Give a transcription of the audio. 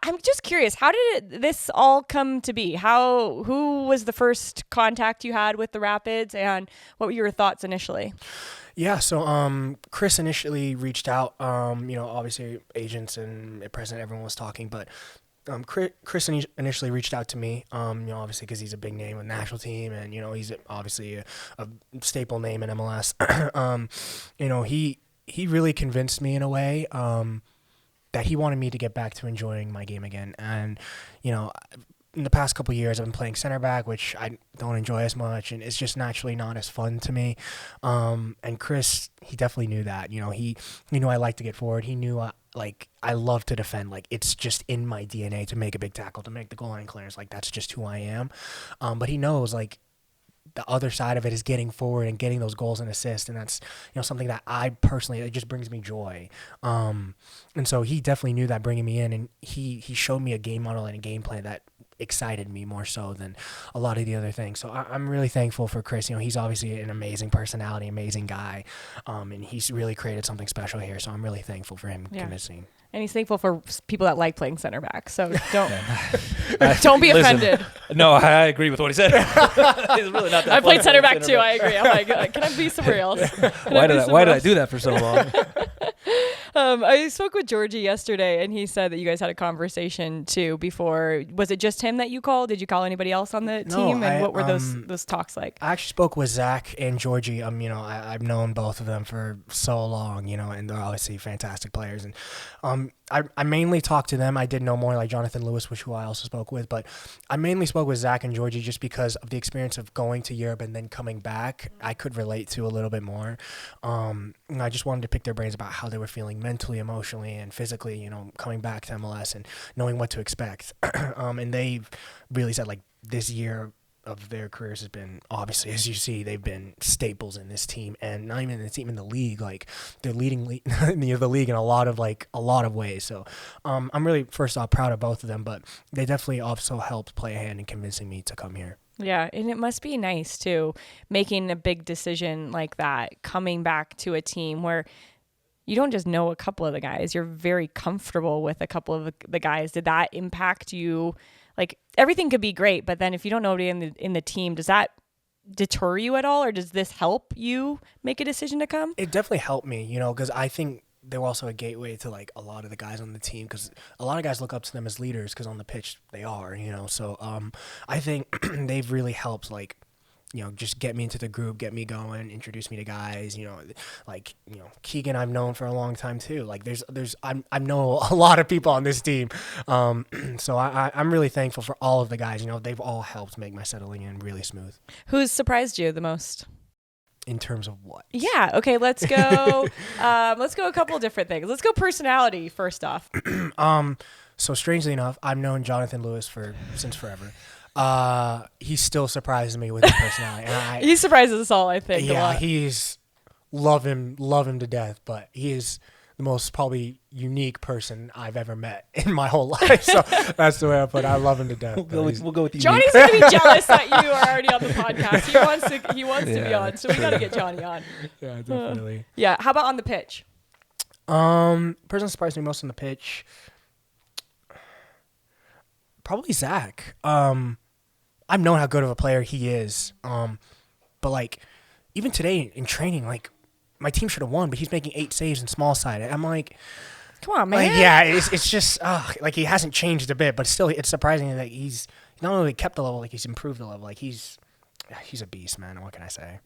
I'm just curious, how did this all come to be? Who was the first contact you had with the Rapids, and what were your thoughts initially? Yeah, so Chris initially reached out. Obviously agents and president, everyone was talking, but Chris initially reached out to me. Obviously because he's a big name with the national team, and he's obviously a staple name in MLS. He really convinced me in a way that he wanted me to get back to enjoying my game again, and in the past couple of years, I've been playing center back, which I don't enjoy as much, and it's just naturally not as fun to me. And Chris, he definitely knew that. He knew I like to get forward. He knew I love to defend. Like, it's just in my DNA to make a big tackle, to make the goal line clearance. Like, that's just who I am. But he knows, like, the other side of it is getting forward and getting those goals and assists, and that's something that I personally, it just brings me joy. And so he definitely knew that bringing me in, and he showed me a game model and a game plan that excited me more so than a lot of the other things. So I'm really thankful for Chris. He's obviously an amazing personality, amazing guy, and he's really created something special here. So I'm really thankful for him convincing. And he's thankful for people that like playing center back. So don't be offended. No, I agree with what he said. He's really not that I played center back too. I agree. I'm like, can I be somewhere else? Why did I do that for so long? I spoke with Georgie yesterday, and he said that you guys had a conversation too before. Was it just him that you called? Did you call anybody else on the team? And what were those talks like? I actually spoke with Zach and Georgie. I've known both of them for so long, and they're obviously fantastic players. And I mainly talked to them. I did know more like Jonathan Lewis, who I also spoke with, but I mainly spoke with Zach and Georgie just because of the experience of going to Europe and then coming back. I could relate to a little bit more. I just wanted to pick their brains about how they were feeling mentally, emotionally, and physically, coming back to MLS and knowing what to expect. And they really said, like, this year of their careers has been, obviously, as you see, they've been staples in this team, and not even in the team, in the league. Like, they're leading the league in a lot of ways. So I'm really, first off, proud of both of them, but they definitely also helped play a hand in convincing me to come here. Yeah, and it must be nice too, making a big decision like that, coming back to a team where you don't just know a couple of the guys, you're very comfortable with a couple of the guys. Did that impact you? Like, everything could be great, but then if you don't know anybody in the team, does that deter you at all, or does this help you make a decision to come? It definitely helped me, because I think they were also a gateway to like a lot of the guys on the team, because a lot of guys look up to them as leaders because on the pitch they are, So I think they've really helped, like, just get me into the group, get me going, introduce me to guys, Keegan I've known for a long time too. Like I know a lot of people on this team. So I'm really thankful for all of the guys. They've all helped make my settling in really smooth. Who's surprised you the most? In terms of what? Yeah. Okay. Let's go. Let's go a couple of different things. Let's go personality first off. So strangely enough, I've known Jonathan Lewis since forever. He still surprises me with his personality. And he surprises us all, I think. Yeah, a lot. he's love him to death. But he is the most probably unique person I've ever met in my whole life. So that's the way I put it. I love him to death. We'll go with unique. Johnny's gonna be jealous that you are already on the podcast. He wants to be on, so we gotta get Johnny on. Yeah, definitely. Yeah. How about on the pitch? Person surprised me most on the pitch, probably Zach. I've known how good of a player he is. But like, even today in training, like, my team should have won, but he's making 8 saves in small side. I'm like, come on, man. Like, yeah, it's just like, he hasn't changed a bit, but still, it's surprising that he's not only kept the level, like, he's improved the level. Like, he's a beast, man. What can I say?